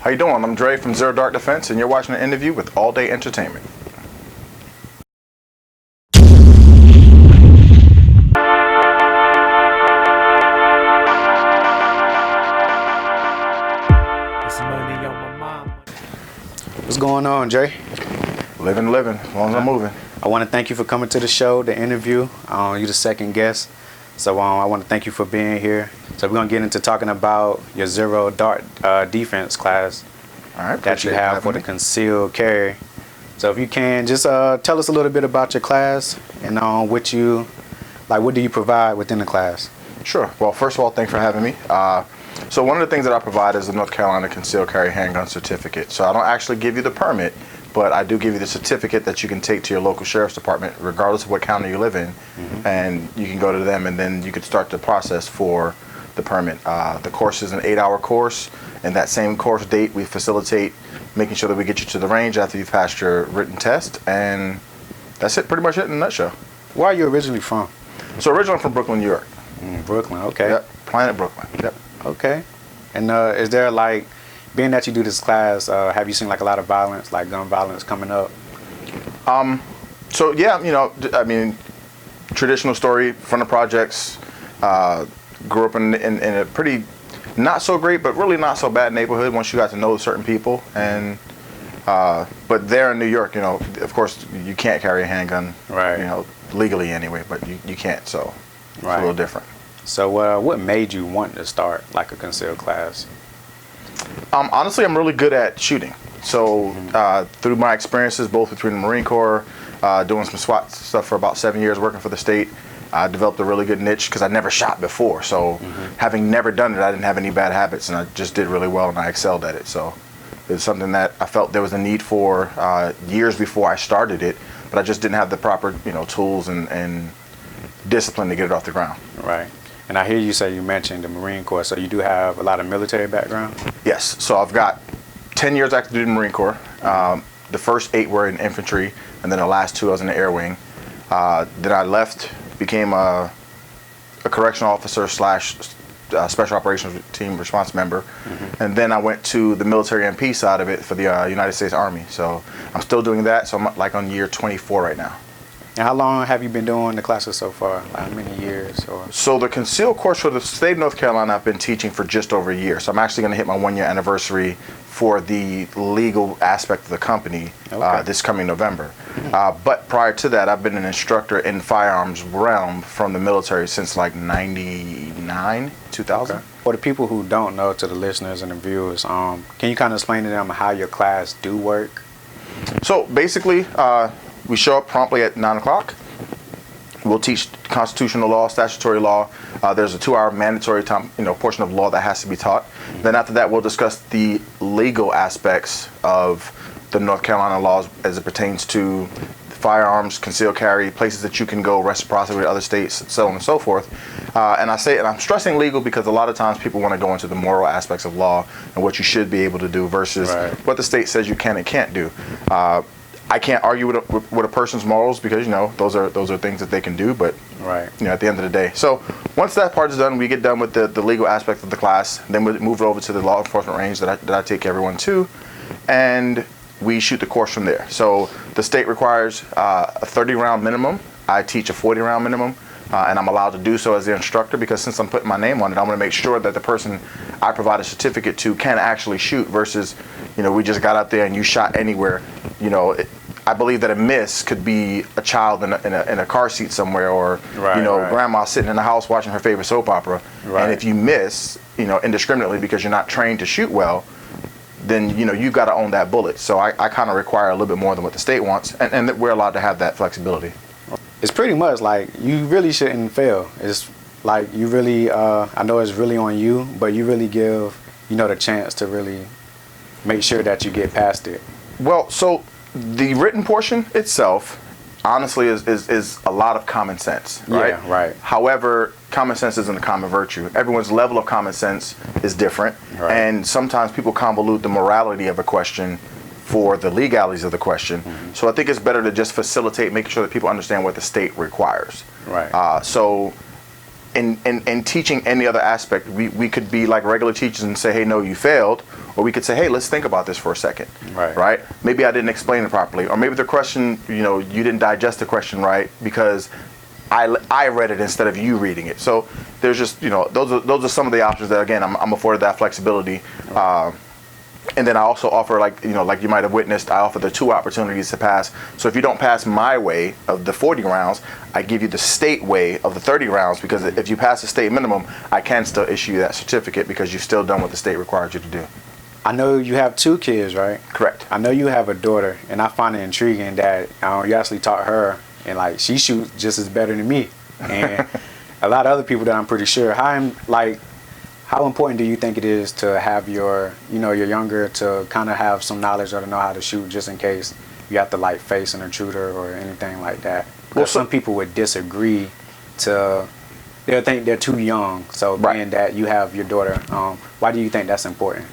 How you doing? I'm Dre from Zero Dark Defense, and you're watching an interview with All Day Entertainment. What's going on, Dre? Living, as long as I'm moving. I want to thank you for coming to the show, the interview. You're the second guest, so I want to thank you for being here. So we're gonna get into talking about your Zero Dark Defense class that you have for the concealed carry. So if you can, just tell us a little bit about your class and what do you provide within the class? Sure. Well, first of all, thanks for having me. So one of the things that I provide is the North Carolina Concealed Carry Handgun Certificate. So I don't actually give you the permit, but I do give you the certificate that you can take to your local sheriff's department, regardless of what county you live in, and you can go to them, and then you could start the process for the permit. The course is an 8-hour course, and that same course date we facilitate making sure that we get you to the range after you've passed your written test, and that's it, pretty much it in a nutshell. Where are you originally from? So originally I'm from Brooklyn, New York. Brooklyn, okay. Yep, Planet Brooklyn, yep. Okay. And is there, like, being that you do this class, have you seen like a lot of violence, like gun violence coming up? So yeah, you know, I mean, traditional story from the projects. Grew up in a pretty not so great, but really not so bad neighborhood once you got to know certain people. And but there in New York, you know, of course you can't carry a handgun, right? You know, legally anyway, but you can't. So it's a little different. So what made you want to start like a concealed class? Honestly, I'm really good at shooting. So through my experiences, both between the Marine Corps, doing some SWAT stuff for about 7 years, working for the state, I developed a really good niche because I never shot before. So having never done it, I didn't have any bad habits, and I just did really well, and I excelled at it. So it's something that I felt there was a need for years before I started it, but I just didn't have the proper, you know, tools and discipline to get it off the ground. Right. And I hear you say you mentioned the Marine Corps, so you do have a lot of military background? Yes. So I've got 10 years active duty in the Marine Corps. The first 8 were in infantry, and then the last 2 I was in the air wing. Then I left, became a correctional officer / special operations team response member, and then I went to the military MP side of it for the United States Army. So I'm still doing that. So I'm like on year 24 right now. And how long have you been doing the classes so far? Like how many years? Or? So the concealed course for the state of North Carolina, I've been teaching for just over a year. So I'm actually going to hit my 1-year anniversary for the legal aspect of the company this coming November. But prior to that, I've been an instructor in firearms realm from the military since like 99, 2000. Okay. For the people who don't know, to the listeners and the viewers, can you kind of explain to them how your class do work? So basically, we show up promptly at 9 o'clock. We'll teach constitutional law, statutory law. There's a 2-hour mandatory time, portion of law that has to be taught. Then after that, we'll discuss the legal aspects of the North Carolina laws as it pertains to firearms, concealed carry, places that you can go, reciprocity with other states, so on and so forth. And I'm stressing legal because a lot of times people want to go into the moral aspects of law and what you should be able to do versus what the state says you can and can't do. I can't argue with a person's morals because those are things that they can do, but at the end of the day. So once that part is done, we get done with the legal aspect of the class. Then we move it over to the law enforcement range that I take everyone to, and we shoot the course from there. So the state requires a 30-round minimum. I teach a 40-round minimum, and I'm allowed to do so as the instructor because since I'm putting my name on it, I'm going to make sure that the person I provide a certificate to can actually shoot versus, we just got out there and you shot anywhere. I believe that a miss could be a child in a car seat somewhere, or grandma sitting in the house watching her favorite soap opera. And if you miss, indiscriminately because you're not trained to shoot well, then you've got to own that bullet. So I kind of require a little bit more than what the state wants, and we're allowed to have that flexibility. It's pretty much like you really shouldn't fail. It's like you really, I know it's really on you, but you really give the chance to really make sure that you get past it. Well, so the written portion itself, honestly, is a lot of common sense, right? Yeah, right. However, common sense isn't a common virtue. Everyone's level of common sense is different, and sometimes people convolute the morality of a question for the legalities of the question. So I think it's better to just facilitate making sure that people understand what the state requires. So in teaching any other aspect, we could be like regular teachers and say, hey, no, you failed, or we could say, hey, let's think about this for a second. Right? Maybe I didn't explain it properly, or maybe the question, you didn't digest the question right because I read it instead of you reading it. So there's just, those are some of the options that, again, I'm afforded that flexibility. And then I also offer, like you might have witnessed, I offer the 2 opportunities to pass. So if you don't pass my way of the 40 rounds, I give you the state way of the 30 rounds, because if you pass the state minimum, I can still issue that certificate because you've still done what the state requires you to do. I know you have 2 kids, right? Correct. I know you have a daughter, and I find it intriguing that you actually taught her, and like she shoots just as better than me, and a lot of other people that I'm pretty sure. How important do you think it is to have your younger to kind of have some knowledge or to know how to shoot just in case you have to like face an intruder or anything like that? Well, some people would disagree. They'll think they're too young. So being that you have your daughter, why do you think that's important?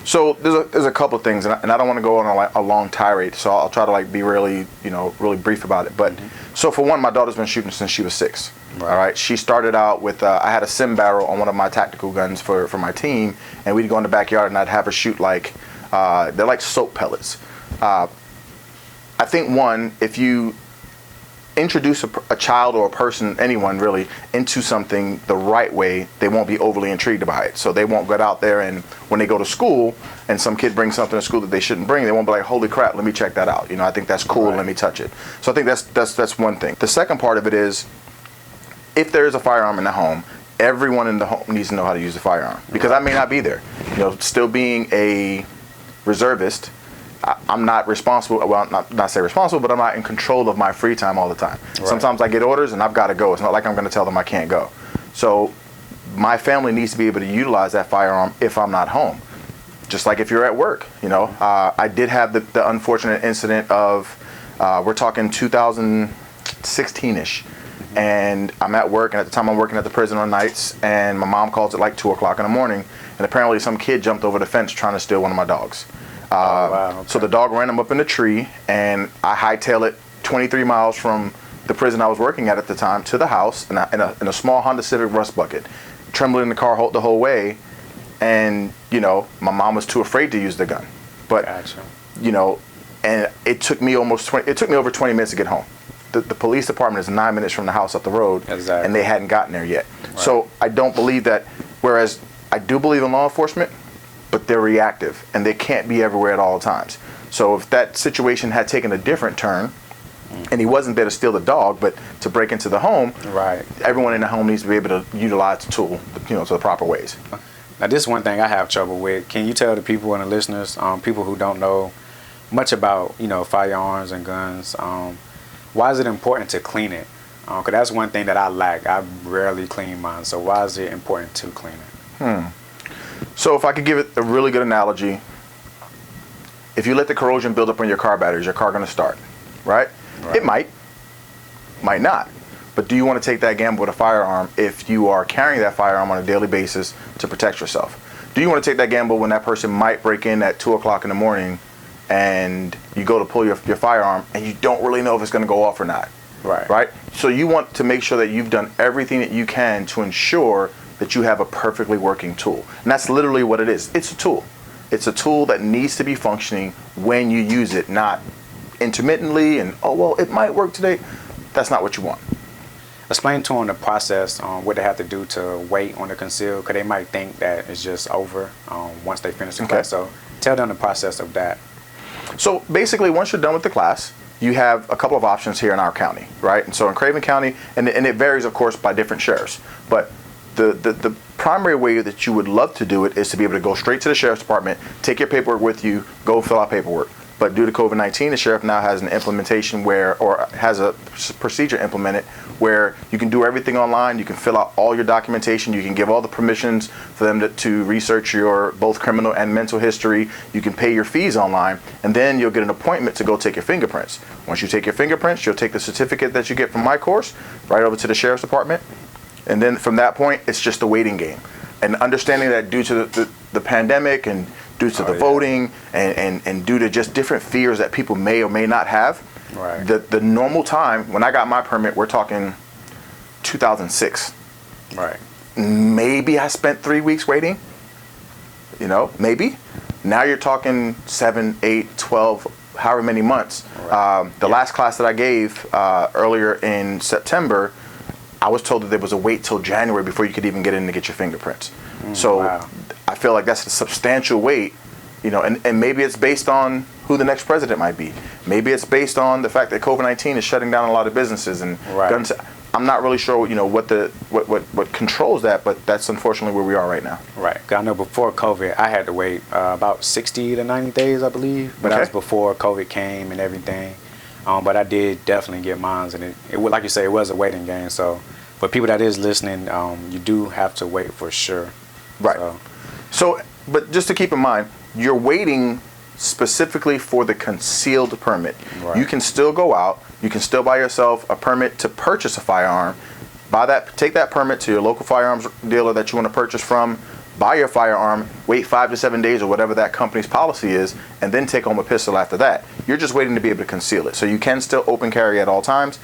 So there's a couple of things, and I don't want to go on a long tirade, so I'll try to be really brief about it. But so for one, my daughter's been shooting since she was 6. All right. She started out with I had a sim barrel on one of my tactical guns for my team, and we'd go in the backyard and I'd have her shoot they're like soap pellets. I think if you introduce a child or a person, anyone really, into something the right way, they won't be overly intrigued by it. So they won't get out there, and when they go to school and some kid brings something to school that they shouldn't bring, they won't be like, holy crap, let me check that out. I think that's cool. Let me touch it. So I think that's one thing. The second part of it is, if there is a firearm in the home, everyone in the home needs to know how to use the firearm, because I may not be there. Still being a reservist, I'm not responsible. Well, not say responsible, but I'm not in control of my free time all the time. Sometimes I get orders and I've got to go. It's not like I'm going to tell them I can't go. So my family needs to be able to utilize that firearm if I'm not home. Just like if you're at work, I did have the unfortunate incident of, we're talking 2016-ish. And I'm at work, and at the time I'm working at the prison on nights, and my mom calls at like 2 o'clock in the morning, and apparently some kid jumped over the fence trying to steal one of my dogs. So the dog ran him up in the tree, and I hightailed it 23 miles from the prison I was working at the time to the house in a small Honda Civic rust bucket, trembling in the car the whole way. And my mom was too afraid to use the gun, but and it took me over 20 minutes to get home. The police department is 9 minutes from the house up the road, and they hadn't gotten there yet. So I don't believe that. Whereas I do believe in law enforcement, but they're reactive and they can't be everywhere at all times. So if that situation had taken a different turn, and he wasn't there to steal the dog, but to break into the home, everyone in the home needs to be able to utilize the tool, to the proper ways. Now, this is one thing I have trouble with. Can you tell the people and the listeners, people who don't know much about firearms and guns, why is it important to clean it? Because that's one thing that I lack. I rarely clean mine. So why is it important to clean it? So if I could give it a really good analogy, if you let the corrosion build up on your car batteries, your car going to start, right? It might not. But do you want to take that gamble with a firearm if you are carrying that firearm on a daily basis to protect yourself? Do you want to take that gamble when that person might break in at 2 o'clock in the morning and you go to pull your firearm and you don't really know if it's going to go off or not? Right? So you want to make sure that you've done everything that you can to ensure that you have a perfectly working tool. And that's literally what it is. It's a tool. It's a tool that needs to be functioning when you use it, not intermittently and, it might work today. That's not what you want. Explain to them the process, what they have to do to wait on the conceal, because they might think that it's just over once they finish the class. So tell them the process of that. So basically, once you're done with the class, you have a couple of options here in our county, right? And so in Craven County, and it varies, of course, by different sheriffs, but the primary way that you would love to do it is to be able to go straight to the sheriff's department, take your paperwork with you, go fill out paperwork. But due to COVID-19, the sheriff now has an implementation has a procedure implemented where you can do everything online. You can fill out all your documentation. You can give all the permissions for them to research your both criminal and mental history. You can pay your fees online, and then you'll get an appointment to go take your fingerprints. Once you take your fingerprints, you'll take the certificate that you get from my course right over to the sheriff's department. And then from that point, it's just a waiting game. And understanding that due to the pandemic and due to the voting and due to just different fears that people may or may not have, the normal time, when I got my permit, we're talking 2006. Maybe I spent 3 weeks waiting, maybe. Now you're talking 7, 8, 12, however many months. Right. The last class that I gave earlier in September, I was told that there was a wait till January before you could even get in to get your fingerprints. So wow. I feel like that's a substantial wait, you know, and maybe it's based on who the next president might be. Maybe it's based on the fact that COVID-19 is shutting down a lot of businesses and right. guns. I'm not really sure, you know, what controls that, but that's unfortunately where we are right now. Right. 'Cause I know before COVID, I had to wait about 60 to 90 days, I believe. But that was before COVID came and everything. But I did definitely get mine, and it like you say, it was a waiting game. So for people that is listening, you do have to wait for sure. Right. So, but just to keep in mind, you're waiting specifically for the concealed permit. Right. You can still go out. You can still buy yourself a permit to purchase a firearm. Take that permit to your local firearms dealer that you want to purchase from. Buy your firearm. Wait 5 to 7 days or whatever that company's policy is, and then take home a pistol after that. You're just waiting to be able to conceal it. So you can still open carry at all times.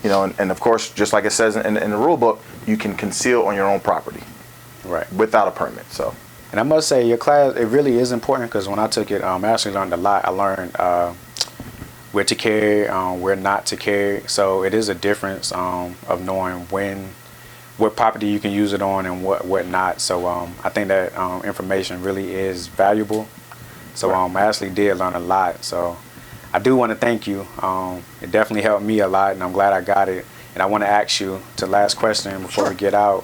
You know, and of course, just like it says in the rule book, you can conceal on your own property. Right. Without a permit. So. And I must say, your class, it really is important, because when I took it, I actually learned a lot. I learned where to carry, where not to carry. So it is a difference of knowing what property you can use it on and what not. So I think that information really is valuable. So I actually did learn a lot. So I do want to thank you. It definitely helped me a lot, and I'm glad I got it. And I want to ask you the last question before we get out.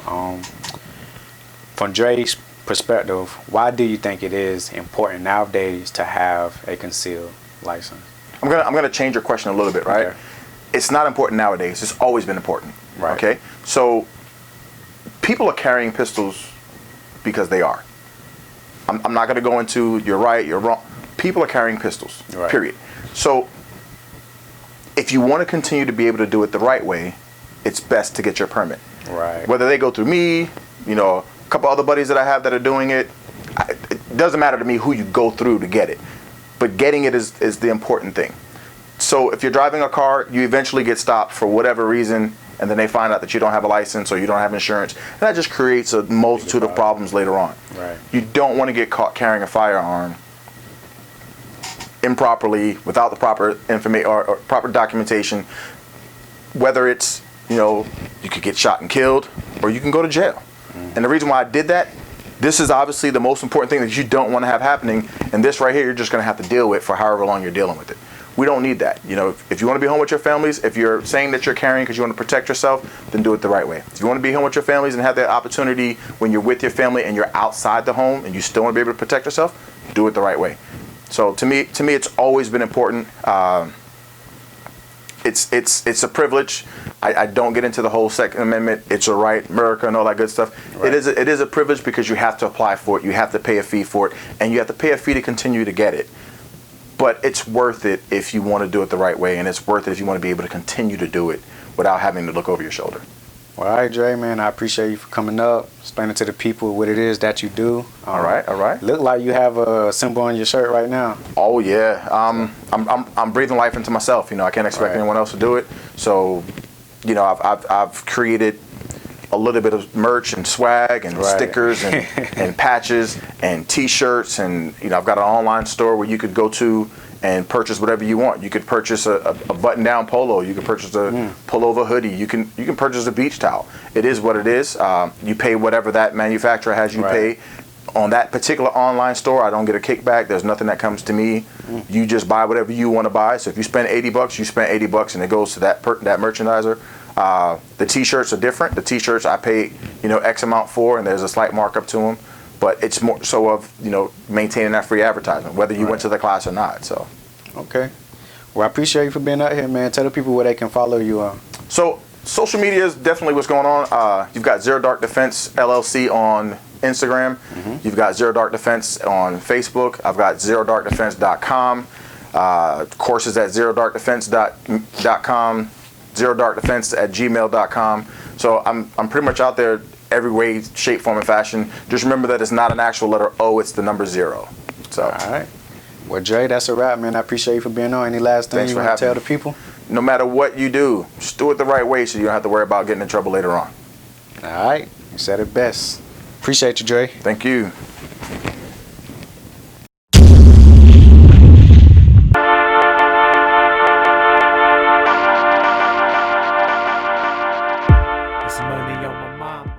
From Dre's perspective, why do you think it is important nowadays to have a concealed license? I'm gonna change your question a little bit, right? Okay. It's not important nowadays. It's always been important. Right. Okay. So people are carrying pistols because they are. I'm not gonna go into you're right, you're wrong. People are carrying pistols. Right. Period. So if you want to continue to be able to do it the right way, it's best to get your permit. Right. Whether they go through me, you know, a couple other buddies that I have that are doing it, it doesn't matter to me who you go through to get it. But getting it is the important thing. So if you're driving a car, you eventually get stopped for whatever reason, and then they find out that you don't have a license or you don't have insurance. And that just creates a multitude of problems later on. Right. You don't want to get caught carrying a firearm improperly, without the proper information or proper documentation. Whether it's, you know, you could get shot and killed, or you can go to jail. And the reason why I did that, this is obviously the most important thing that you don't want to have happening. And this right here, you're just going to have to deal with for however long you're dealing with it. We don't need that. You know, if you want to be home with your families, if you're saying that you're carrying because you want to protect yourself, then do it the right way. If you want to be home with your families and have that opportunity when you're with your family and you're outside the home and you still want to be able to protect yourself, do it the right way. So to me, it's always been important. It's a privilege. I don't get into the whole Second Amendment, it's a right, America, and all that good stuff. Right. It is a privilege because you have to apply for it, you have to pay a fee for it, and you have to pay a fee to continue to get it. But it's worth it if you want to do it the right way, and it's worth it if you want to be able to continue to do it without having to look over your shoulder. Well, all right, Dre, man, I appreciate you for coming up, explaining to the people what it is that you do. All right. Look like you have a symbol on your shirt right now. Oh yeah, I'm breathing life into myself. You know, I can't expect anyone else to do it. So, you know, I've created a little bit of merch and swag and stickers and, and patches and T-shirts, and you know, I've got an online store where you could go to and purchase whatever you want. You could purchase a button-down polo. You can purchase a pullover hoodie. You can purchase a beach towel. It is what it is. You pay whatever that manufacturer has you pay. On that particular online store, I don't get a kickback. There's nothing that comes to me. You just buy whatever you want to buy. So if you spend $80, you spend $80, and it goes to that merchandiser. The T-shirts are different. The T-shirts I pay, you know, X amount for, and there's a slight markup to them. But it's more so of, you know, maintaining that free advertisement, whether you went to the class or not. So. Okay. Well, I appreciate you for being out here, man. Tell the people where they can follow you on. So social media is definitely what's going on. You've got Zero Dark Defense LLC on Instagram. You've got Zero Dark Defense on Facebook. I've got ZeroDarkDefense.com. Courses at ZeroDarkDefense.com. ZeroDarkDefense@gmail.com. So I'm pretty much out there every way, shape, form, and fashion. Just remember that it's not an actual letter O, it's the number 0. So. All right. Well, Dre, that's a wrap, man. I appreciate you for being on. Any last thing you want to tell the people? No matter what you do, just do it the right way so you don't have to worry about getting in trouble later on. All right. You said it best. Appreciate you, Dre. Thank you. money on my mind.